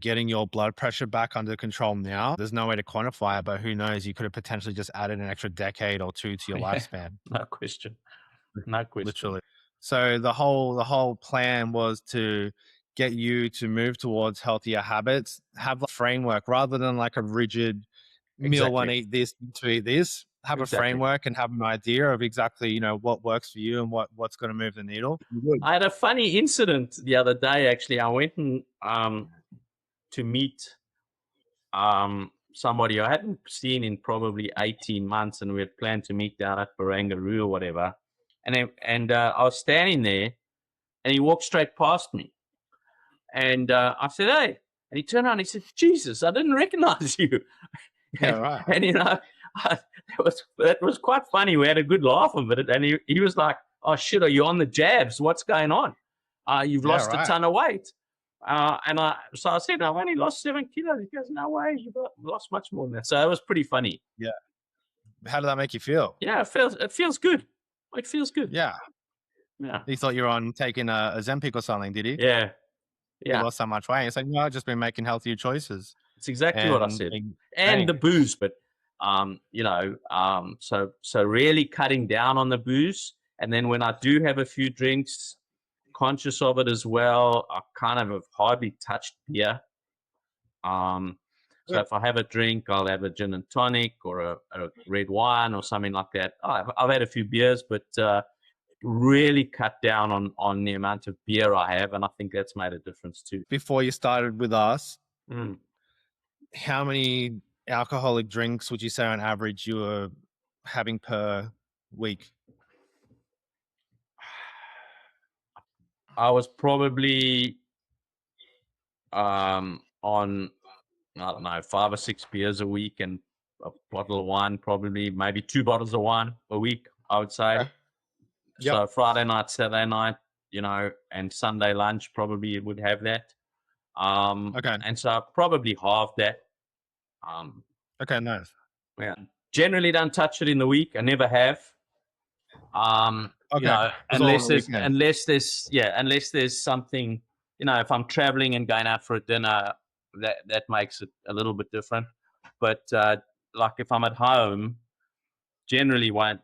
getting your blood pressure back under control now. There's no way to quantify it, but who knows? You could have potentially just added an extra decade or two to your Yeah, lifespan. no question. No question. Literally. So the whole plan was to get you to move towards healthier habits, have a framework rather than like a rigid meal one, Exactly. eat this, to eat this. Have a Exactly. framework and have an idea of exactly, what works for you and what's going to move the needle. Good. I had a funny incident the other day. Actually, I went and to meet somebody I hadn't seen in probably 18 months, and we had planned to meet down at Barangaroo or whatever. And I was standing there, and he walked straight past me, and I said, "Hey," and he turned around, and he said, "Jesus, I didn't recognize you." Yeah, right. And that was quite funny. We had a good laugh of it, and he was like, "Oh shit, are you on the jabs? What's going on? You've Yeah, lost a right. ton of weight." So I said, "I've only lost 7 kilos." He goes, "No way, you've lost much more than that." So it was pretty funny. Yeah. How did that make you feel? Yeah, it feels good. It feels good. Yeah. Yeah, He thought you were on taking a Ozempic or something, did he? yeah, You yeah. lost so much weight. It's like, no, I've just been making healthier choices. It's exactly what I And said. being And the saying, booze, but so really cutting down on the booze. And then when I do have a few drinks, conscious of it as well. I kind of have hardly touched beer. Um, so good. if I have a drink, I'll have a gin and tonic or a red wine or something like that. I've had a few beers, but really cut down on the amount of beer I have, and I think that's made a difference too. Before you started with us, Mm. how many alcoholic drinks would you say on average you were having per week? I was probably on, I don't know, 5 or 6 beers a week and a bottle of wine, probably maybe 2 bottles of wine a week, I would say. Okay. Yep. So Friday night, Saturday night, and Sunday lunch probably would have that. Okay. And so I probably halved that. Um, Okay. Nice. yeah. Generally don't touch it in the week. I never have. Okay. It was all on Unless the there's weekends. unless there's something, if I'm traveling and going out for a dinner, that makes it a little bit different. But like if I'm at home, generally won't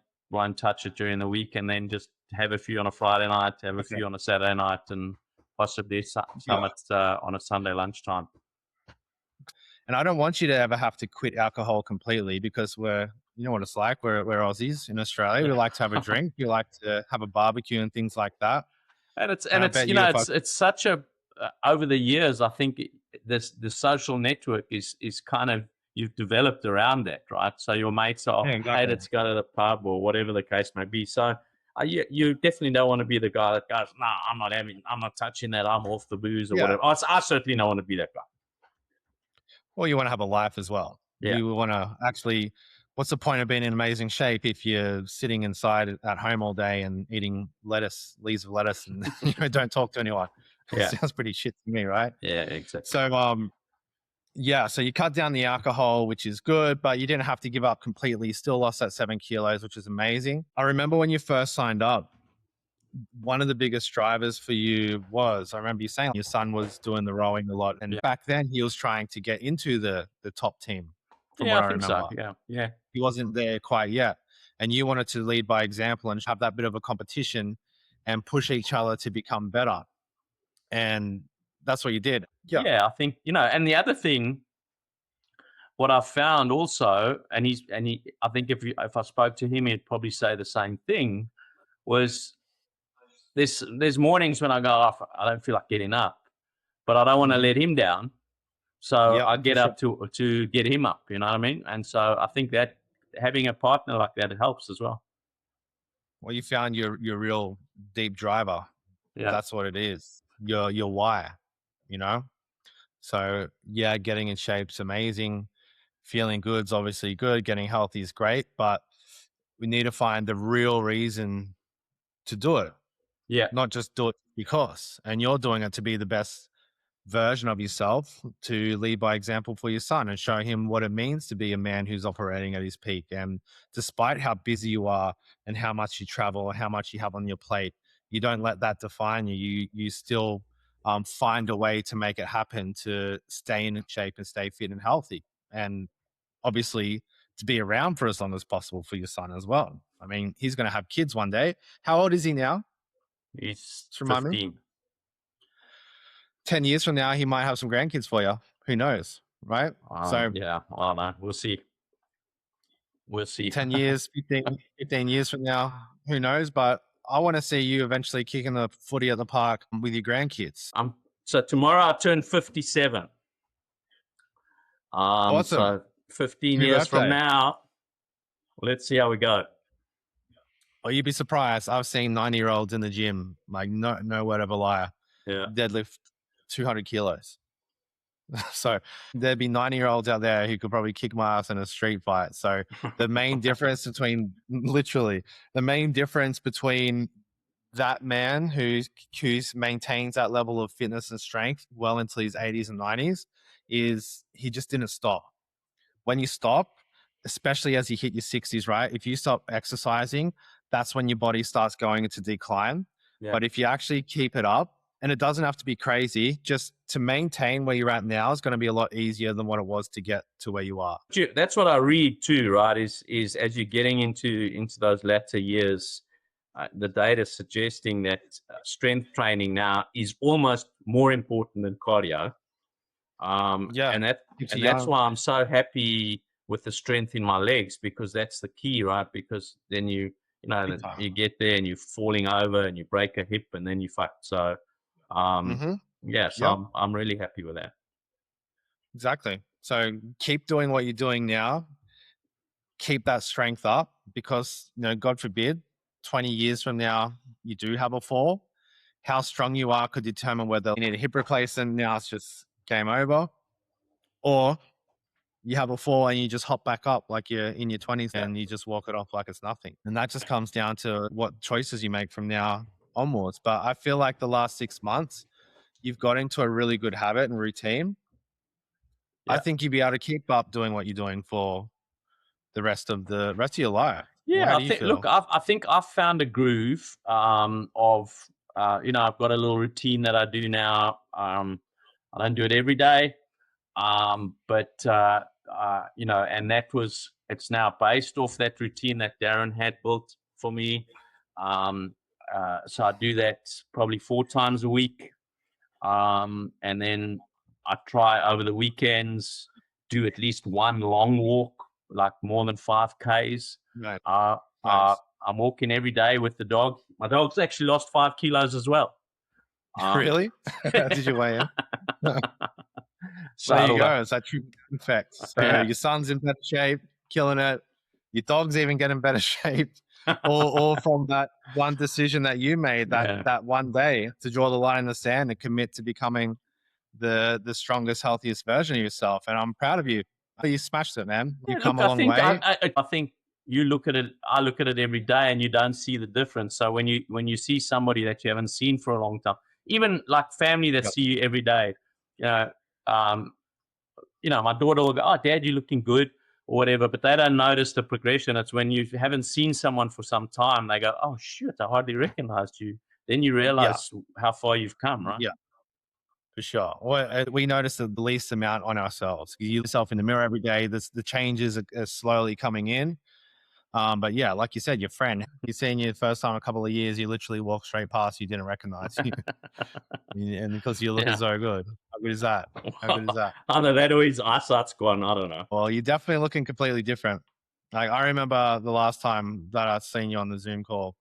touch it during the week, and then just have a few on a Friday night, have a Okay. few on a Saturday night, and possibly some Yeah. on a Sunday lunchtime. And I don't want you to ever have to quit alcohol completely because you know what it's like. We're Aussies in Australia. We Yeah. like to have a drink. We like to have a barbecue and things like that. And it's And and I it's bet you if I, it's such a over the years, I think this the social network is kind of, you've developed around that, right? So your mates are, yeah, hey, exactly. let's go to the pub or whatever the case may be. So you definitely don't want to be the guy that goes, no, I'm not touching that, I'm off the booze or Yeah. whatever. I certainly don't want to be that guy. Well, you want to have a life as well. Yeah, You want to actually, what's the point of being in amazing shape if you're sitting inside at home all day and eating leaves of lettuce and don't talk to anyone? It yeah, sounds pretty shit to me, right? yeah, exactly. So, yeah, so you cut down the alcohol, which is good, but you didn't have to give up completely. You still lost that 7 kilos, which is amazing. I remember when you first signed up, one of the biggest drivers for you was, I remember you saying your son was doing the rowing a lot. And Yeah, back then he was trying to get into the top team, from yeah, what I I think so. remember. Yeah, yeah, He wasn't there quite yet. And you wanted to lead by example and have that bit of a competition and push each other to become better. And that's what you did. Yeah. yeah. I think, and the other thing, what I found also, I think if I spoke to him, he'd probably say the same thing. Was there's mornings when I go off, I don't feel like getting up, but I don't want to Mhm. let him down, so Yep, I for get sure. up to get him up. You know what I mean? And so I think that having a partner like that, it helps as well. Well, you found your real deep driver. Yeah, That's what it is. Your why, you know? So yeah, getting in shape's amazing. Feeling good's obviously good. Getting healthy is great, but we need to find the real reason to do it, yeah, not just do it because. And you're doing it to be the best version of yourself, to lead by example for your son and show him what it means to be a man who's operating at his peak. And despite how busy you are and how much you travel, how much you have on your plate, you don't let that define you. You still find a way to make it happen to stay in shape and stay fit and healthy. And obviously to be around for as long as possible for your son as well. I mean, he's going to have kids one day. How old is he now? He's Just remind me. 15. 10 years from now, he might have some grandkids for you. Who knows? Right. So Yeah, I don't know. We'll see. 10 years, 15 years from now, who knows? But I want to see you eventually kicking the footy at the park with your grandkids. So tomorrow I turn 57. Awesome. So 15 Happy years from birthday. now, let's see how we go. Well, you'd be surprised. I've seen 90-year-olds in the gym, like no word of a liar, deadlift 200 kilos. So there'd be 90-year-olds out there who could probably kick my ass in a street fight. So the main difference between that man who maintains that level of fitness and strength well into his 80s and 90s is he just didn't stop. When you stop, especially as you hit your 60s, right? If you stop exercising, that's when your body starts going into decline. Yeah. But if you actually keep it up, and it doesn't have to be crazy, just to maintain where you're at now is going to be a lot easier than what it was to get to where you are. That's what I read too, right? Is as you're getting into those latter years, the data is suggesting that strength training now is almost more important than cardio. And that's why I'm so happy with the strength in my legs, because that's the key, right? Because then you get there and you're falling over and you break a hip and then you fight. So I'm really happy with that. Exactly. So keep doing what you're doing now. Keep that strength up, because God forbid 20 years from now you do have a fall. How strong you are could determine whether you need a hip replacement. Now it's just game over, or you have a fall and you just hop back up like you're in your 20s and you just walk it off like it's nothing. And that just comes down to what choices you make from now onwards. But I feel like the last 6 months, you've got into a really good habit and routine. Yeah. I think you'd be able to keep up doing what you're doing for the rest of your life. Yeah, I think I've found a groove of I've got a little routine that I do now. I don't do it every day, but and it's now based off that routine that Darren had built for me. So I do that probably 4 times a week, and then I try over the weekends do at least one long walk, like more than 5 Ks. Right. Nice. I'm walking every day with the dog. My dog's actually lost 5 kilos as well. Really? Did you weigh in? So there you go. It's that true effect. So your son's in better shape, killing it. Your dog's even getting better shape. all from that one decision that you made that one day to draw the line in the sand and commit to becoming the strongest, healthiest version of yourself. And I'm proud of you. You smashed it, man. You come a long way. I think you look at it. I look at it every day, and you don't see the difference. So when you see somebody that you haven't seen for a long time, even like family that see you every day, my daughter will go, "Oh, Dad, you're looking good," or whatever. But they don't notice the progression. It's when you haven't seen someone for some time, they go, "Oh shit, I hardly recognized you." Then you realize how far you've come, right? Yeah. For sure. Well, we notice the least amount on ourselves. You yourself in the mirror every day. The changes are slowly coming in. But yeah, like you said, your friend, you're seeing you the first time in a couple of years, you literally walk straight past, you didn't recognize you. And because you're looking so good. How good is that? How good is that? I know that always eyesight's gone. I don't know. Well, you're definitely looking completely different. Like I remember the last time that I seen you on the Zoom call,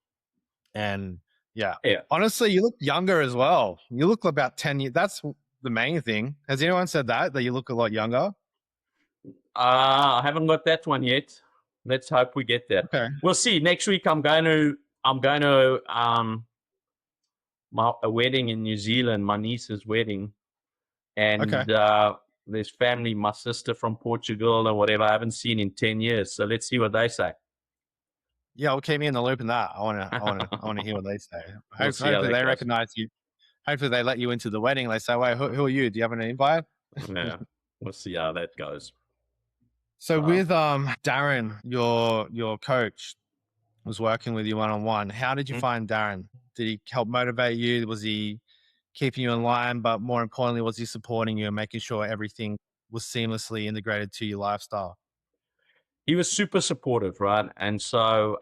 and yeah. Honestly, you look younger as well. You look about 10 years. That's the main thing. Has anyone said that you look a lot younger? I haven't got that one yet. Let's hope we get there. Okay. We'll see. Next week, I'm going to a wedding in New Zealand, my niece's wedding. And there's family, my sister from Portugal or whatever, I haven't seen in 10 years. So let's see what they say. Yeah, well, keep me in the loop in that. I want to hear what they say. Hopefully they recognize you. Hopefully they let you into the wedding. They say, "Wait, who are you? Do you have an invite?" Yeah, we'll see how that goes. So with Darren, your coach, was working with you one-on-one. How did you find Darren? Did he help motivate you? Was he keeping you in line, but more importantly, was he supporting you and making sure everything was seamlessly integrated to your lifestyle? He was super supportive, right? And so,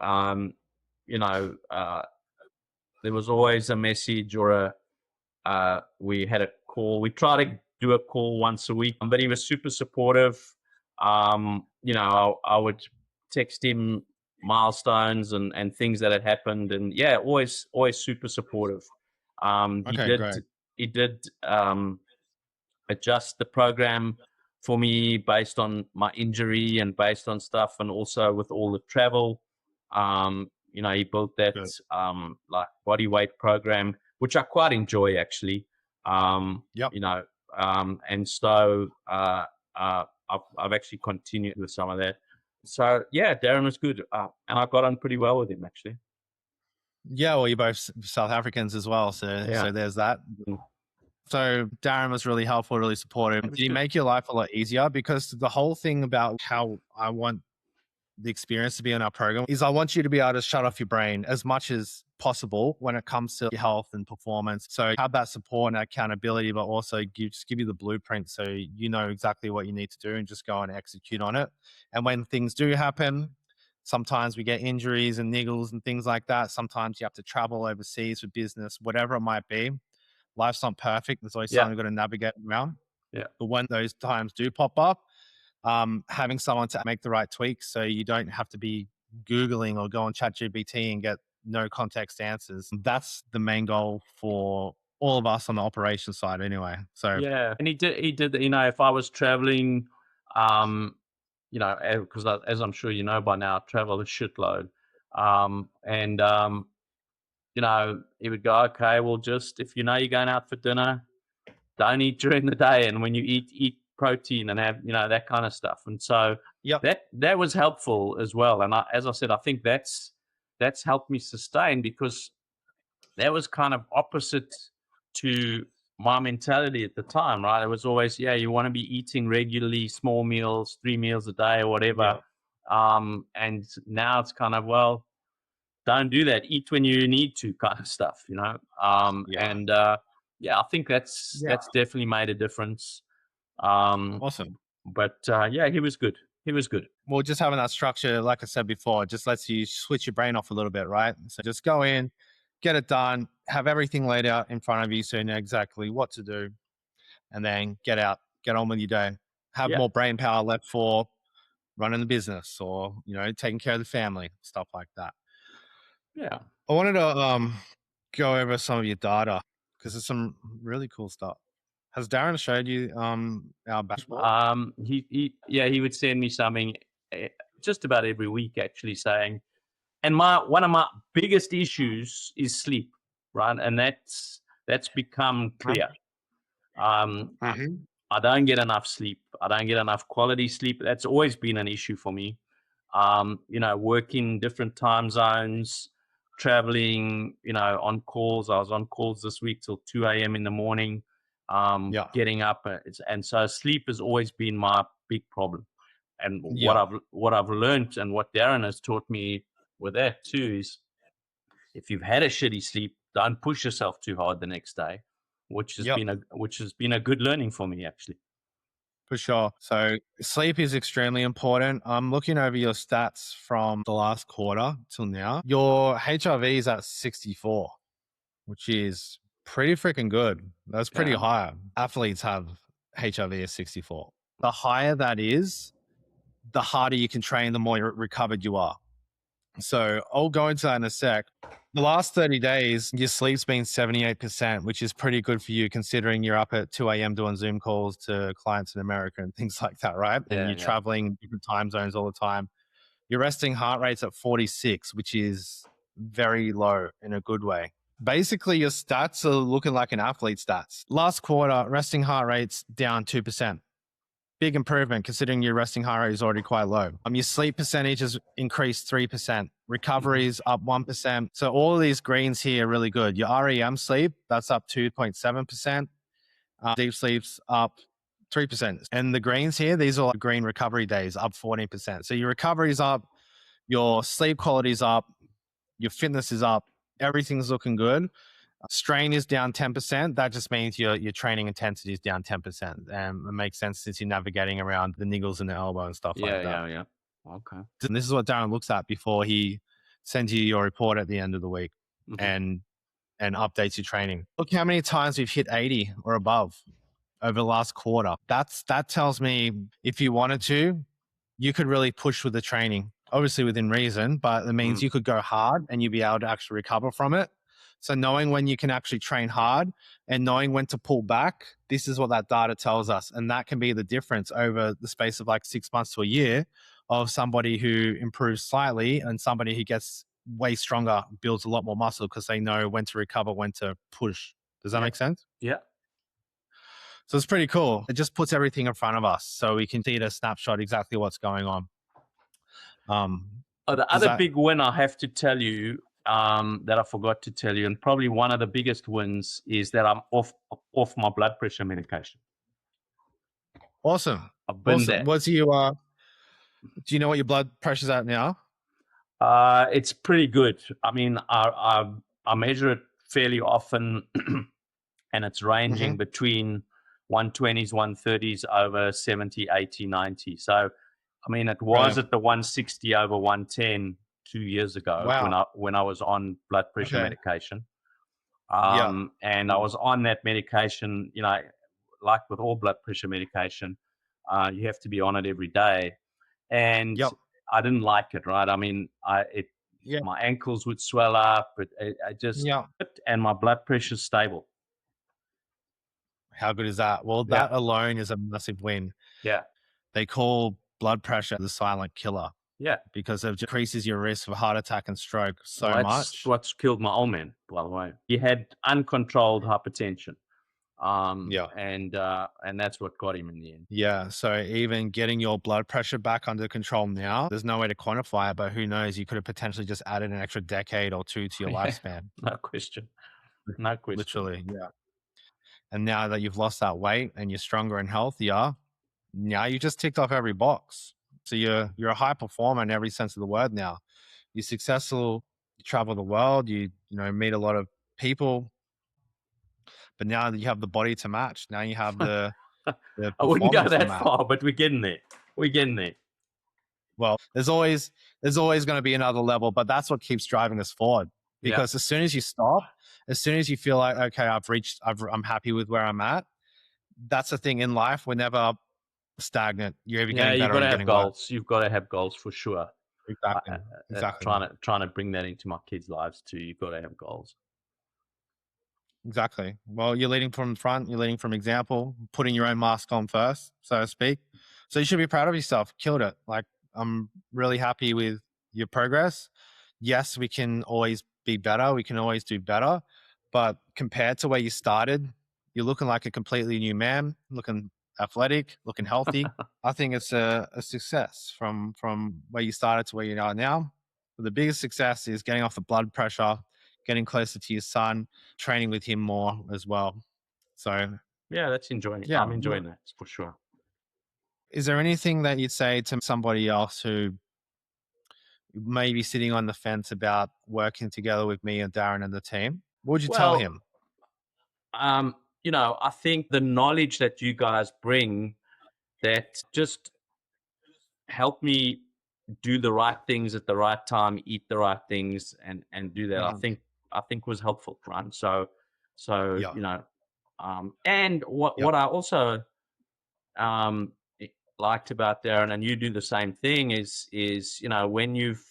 you know, there was always a message or we had a call. We try to do a call once a week, but he was super supportive. You know, I would text him milestones and things that had happened, and yeah, always super supportive. Um, he Okay, did great. he did adjust the program for me based on my injury and based on stuff, and also with all the travel. You know, he built that Good. like body weight program, which I quite enjoy actually. Yep. You know, and so I've actually continued with some of that. So yeah, Darren was good, and I got on pretty well with him actually. Yeah, well, you're both South Africans as well, so Yeah, there's that. Mm. So Darren was really helpful, really supportive. It Did was he good. make your life a lot easier? Because the whole thing about how I want the experience to be in our program is I want you to be able to shut off your brain as much as possible when it comes to your health and performance. So have that support and accountability, but also just give you the blueprint so you know exactly what you need to do and just go and execute on it. And when things do happen, sometimes we get injuries and niggles and things like that. Sometimes you have to travel overseas for business, whatever it might be. Life's not perfect. There's always Yeah, something you've got to navigate around. yeah, But when those times do pop up, having someone to make the right tweaks so you don't have to be Googling or go on ChatGPT and get no context answers. That's the main goal for all of us on the operations side anyway. So, yeah. And he did. You know, if I was traveling, um, you know, because as I'm sure you know by now, I travel a shitload. And you know, he would go, okay, well, just if you know you're going out for dinner, don't eat during the day, and when you eat protein and have, you know, that kind of stuff. And so yep, that was helpful as well. And as I said, I think that's helped me sustain, because that was kind of opposite to my mentality at the time, right? It was always, yeah, you want to be eating regularly, small meals, 3 meals a day or whatever. yep, And now it's kind of, well, don't do that. Eat when you need to, kind of stuff, you know. yeah, And yeah, I think that's definitely made a difference. Um, awesome. but yeah, he was good. He was good. Well, just having that structure, like I said before, just lets you switch your brain off a little bit, right? So just go in, get it done, have everything laid out in front of you so you know exactly what to do, and then get out, get on with your day. Have Yeah, more brain power left for running the business or, you know, taking care of the family, stuff like that. yeah. I wanted to go over some of your data because there's some really cool stuff. Has Darren showed you our dashboard? He would send me something eh, just about every week, actually, saying, and one of my biggest issues is sleep, right? And that's become clear. Um, I, Mm-hmm. I don't get enough sleep. I don't get enough quality sleep. That's always been an issue for me. You know, working different time zones, traveling, you know, on calls. I was on calls this week till 2 a.m. in the morning, Yeah. getting up. And so sleep has always been my big problem. And Yeah. what I've learned, and what Darren has taught me with that too, is if you've had a shitty sleep, don't push yourself too hard the next day, Yep. which has been a good learning for me actually. For sure. So sleep is extremely important. I'm looking over your stats from the last quarter till now. Your HRV is at 64, which is pretty freaking good. That's pretty Yeah. high. Athletes have HRV of 64. The higher that is, the harder you can train, the more recovered you are. So I'll go into that in a sec. The last 30 days, your sleep's been 78%, which is pretty good for you considering you're up at 2 a.m. doing Zoom calls to clients in America and things like that, right? And Yeah, you're yeah. traveling different time zones all the time. Your resting heart rate's at 46, which is very low in a good way. Basically, your stats are looking like an athlete stats. Last quarter, resting heart rate's down 2%. Big improvement considering your resting heart rate is already quite low. Your sleep percentage has increased 3%. Recovery is up 1%. So all of these greens here are really good. Your REM sleep, that's up 2.7%. Deep sleep's up 3%. And the greens here, these are like green recovery days, up 14%. So your recovery is up, your sleep quality is up, your fitness is up, everything's looking good. Strain is down 10%. That just means your training intensity is down 10%. And it makes sense since you're navigating around the niggles in the elbow and stuff like that. Yeah. Okay. And this is what Darren looks at before he sends you your report at the end of the week and updates your training. Look how many times we've hit 80 or above over the last quarter. That tells me if you wanted to, you could really push with the training, obviously within reason, but it means you could go hard and you'd be able to actually recover from it. So knowing when you can actually train hard and knowing when to pull back, this is what that data tells us. And that can be the difference over the space of like 6 months to a year of somebody who improves slightly and somebody who gets way stronger, builds a lot more muscle because they know when to recover, when to push. Does that make sense? Yeah. So it's pretty cool. It just puts everything in front of us so we can see at a snapshot exactly what's going on. The other big win I have to tell you that I forgot to tell you, and probably one of the biggest wins, is that I'm off my blood pressure medication. Awesome. I've been there. What's you? Do you know what your blood pressure's at now? It's pretty good. I mean, I measure it fairly often, and it's ranging between 120s, 130s over 70, 80, 90. So, I mean, it was at the 160 over 110 2 years ago when I was on blood pressure medication. And I was on that medication, you know, like with all blood pressure medication, you have to be on it every day. And I didn't like it, right? I mean, my ankles would swell up, but and my blood pressure's stable. How good is that? Well, that alone is a massive win. Yeah. They call blood pressure the silent killer. Yeah. Because it decreases your risk of heart attack and stroke so much. That's what's killed my old man, by the way. He had uncontrolled hypertension. And that's what got him in the end. Yeah. So even getting your blood pressure back under control now, there's no way to quantify it, but who knows? You could have potentially just added an extra decade or two to your lifespan. No question. Literally. Yeah. And now that you've lost that weight and you're stronger and healthier, now you just ticked off every box. So you're a high performer in every sense of the word now. You're successful, you travel the world, you meet a lot of people. But now that you have the body to match, now you have the I wouldn't go that far, but we're getting there. Well, there's always going to be another level, but that's what keeps driving us forward. Because as soon as you stop, as soon as you feel like, okay, I'm happy with where I'm at, that's the thing in life. We're never stagnant. You're either getting better or getting goals. You've got to have goals for sure. Exactly. Trying to bring that into my kids' lives too. You've got to have goals. Exactly. Well, you're leading from front. You're leading from example, putting your own mask on first, so to speak. So you should be proud of yourself. Killed it. Like, I'm really happy with your progress. Yes, we can always be better. We can always do better. But compared to where you started, you're looking like a completely new man, looking athletic, looking healthy. I think it's a success from where you started to where you are now. But the biggest success is getting off the blood pressure, getting closer to your son, training with him more as well. So yeah, that's enjoying it. I'm enjoying that for sure. Is there anything that you'd say to somebody else who may be sitting on the fence about working together with me and Darren and the team? What would you tell him? I think the knowledge that you guys bring that just help me do the right things at the right time, eat the right things, and do that. I think was helpful, right? So and what I also liked about Darren, and you do the same thing, is when you've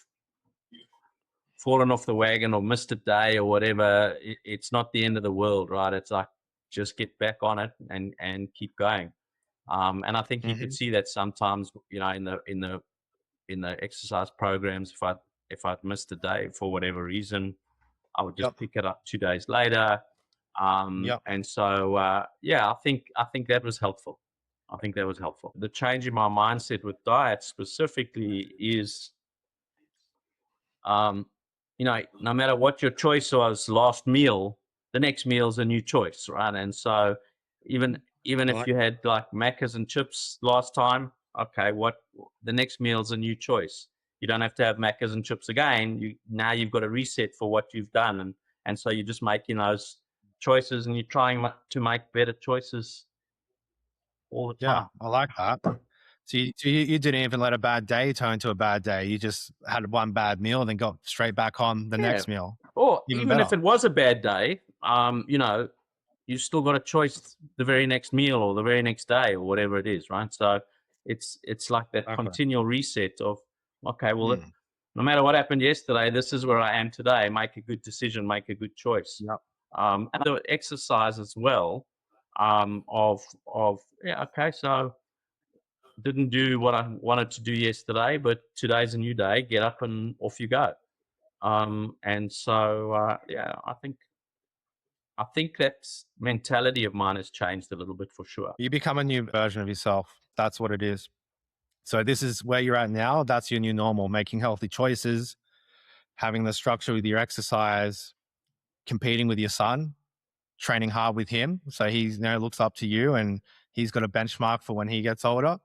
fallen off the wagon or missed a day or whatever, it's not the end of the world, right? It's like, just get back on it and keep going. And I think you could see that sometimes, in the exercise programs, if I'd missed a day for whatever reason, I would just pick it up 2 days later. And so, I think that was helpful. The change in my mindset with diet specifically is, no matter what your choice was last meal, the next meal is a new choice, right? And so even if you had like Macca's and chips last time, okay, the next meal is a new choice. You don't have to have Macca's and chips again. Now you've got a reset for what you've done. And so you're just making those choices, and you're trying to make better choices all the Yeah, time. I like that. So you didn't even let a bad day turn into a bad day. You just had one bad meal, then got straight back on the Yeah. next meal. Or Even even better. if it was a bad day, you still got a choice the very next meal or the very next day or whatever it is, right? So it's like that Okay. continual reset of, okay, well, Mm, no matter what happened yesterday, this is where I am today. Make a good decision, make a good choice. yep. And the exercise as well, of yeah, okay, so didn't do what I wanted to do yesterday, but today's a new day. Get up and off you go. And so yeah, I think that mentality of mine has changed a little bit for sure. You become a new version of yourself. That's what it is. So this is where you're at now. That's your new normal, making healthy choices, having the structure with your exercise, competing with your son, training hard with him. So he looks up to you and he's got a benchmark for when he gets older.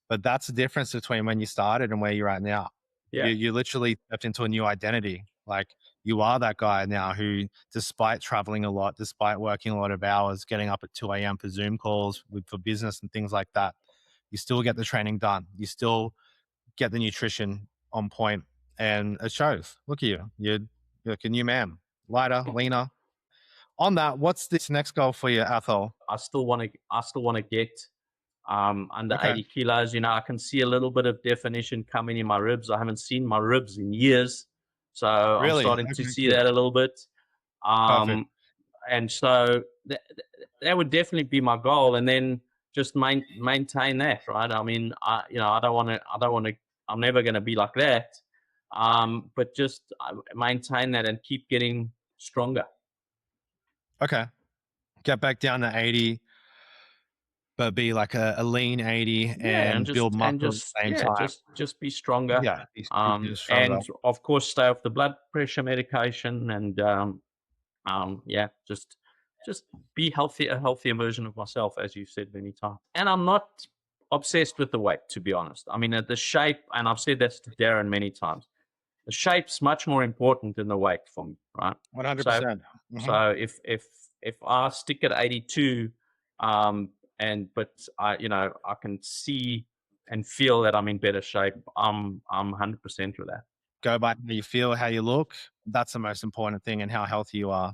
But that's the difference between when you started and where you're at now. Yeah, You literally stepped into a new identity. Like you are that guy now who, despite traveling a lot, despite working a lot of hours, getting up at 2 a.m. for Zoom calls for business and things like that, you still get the training done. You still get the nutrition on point, and it shows. Look at you. You're like a new man, lighter, leaner. On that, what's this next goal for you, Athol? I still want to get under Okay. 80 kilos. I can see a little bit of definition coming in my ribs. I haven't seen my ribs in years, so I'm Really? starting to Okay, see good. that a little bit. Perfect. Um, and so that would definitely be my goal, and then just maintain that, right? I mean, I don't want to, I'm never going to be like that. But just maintain that and keep getting stronger. Okay. Get back down to 80, but be like a lean 80 Yeah, and and build muscle at the same yeah, time. just be stronger. Yeah, be stronger. And of course, stay off the blood pressure medication, and yeah, just be healthy, a healthier version of myself, as you said many times. And I'm not obsessed with the weight, to be honest. I mean, the shape, and I've said this to Darren many times. The shape's much more important than the weight for me, right? So 100%. Hmm. so if I stick at 82, but I can see and feel that I'm in better shape, I'm 100% with that. Go by how you feel, how you look. That's the most important thing, and how healthy you are.